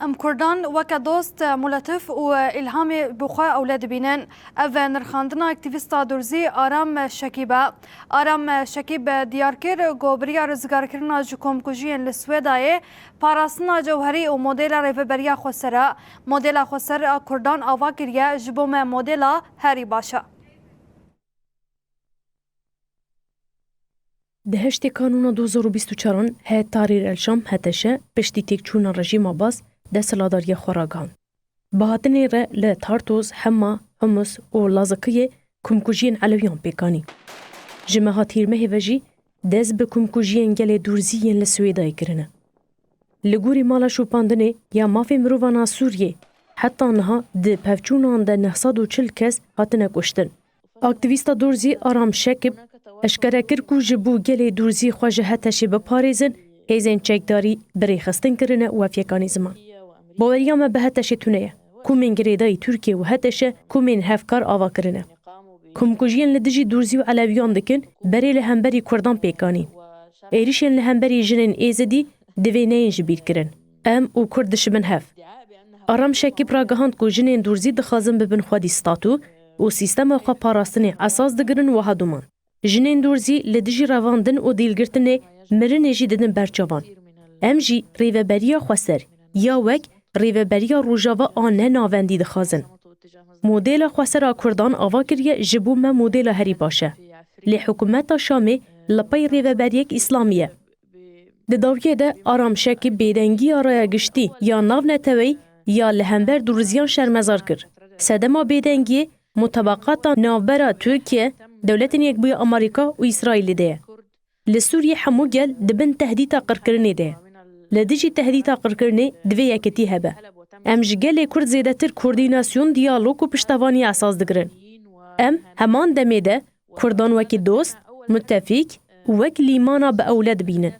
ام کردان وک دوست ملتف و الهام بخوا اولاد بینن او نرخاندنا اکتیویستا درزی آرام شکیب دیارکر گوبریا رزگار کرنا جکوم کجین لسویدای پاراسنا جوهری و مدل ریفبریا خسرا مدل خسر کردان آوا کریه جبوم مدل هری باشا دهشت کانونا 2024 هیئت تحریر الشام هتشه پشتی تکچونا رژیم عباس دستلاداری خوراگان. بهاتنی ره لطارتوز حما حمص و لازقیه کمکوژین علویان پیکانی. جمعه تیرمه هیوژی دز به کمکوژین گل دورزیین لسویدای کرنه. لگوری مالا شوپاندنه یا مافی مرووانا سوریه حتی آنها ده پفچونان ده 940 کس هاتنه کشتن. اکتیویستا دورزی آرام شکب اشکره کر کو جبو گل دورزی خواجه هتشی بپاریزن هیزن چکداری بری خستن کرنه و افیکانی زمان. باوریام به هتشی تونه کومین گریدای ترکیه و هتشه کومین هفکار آوا کرنه. کمکوژین لدجی دورزی و علویان دکن بری لهمبری کردان پیکانی. ایریشین لهمبری جنین ایزدی دوینین جبیر کرن. ام و کردش من هف. آرام شکیب را گهاند کو جنین دورزی دخازن ببن خودی ستاتو و سیستم خوا پاراستنی اساس دگرن و هدومان. جنین دورزی لدجی رواندن و دیلگرتنه مرن جی ددن برچوان. ام جی ریوبریا خسر یا وک ریوبریا روجاوا آنه ناوندی دخازن. مدل خسر کردان آوا کریه جبوم مدل هری باشه. لی حکومت شامی لپای ریوبریک اسلامیه. دداویه ده آرام شکی بیدنگی آرای گشتی یا ناو نتوی یا لهمبر دورزیان شرمزار کر. سدما بیدنگی مطابقات ناوبرا ترکیه دولتین یک بوی امریکا و اسرائیل ده. لسوریه همو گل دبن تهدیتا قرکرنه ده. لدیجی تهدیتا قرکرنه دوی یکتی هبه. ام جگل کرد زیده تر کوردیناسیون دیالوگ و پشتوانی اساس دگرن. ام همان دمیده کردان وکی دوست، متفق وک لیمانا به اولاد بینن.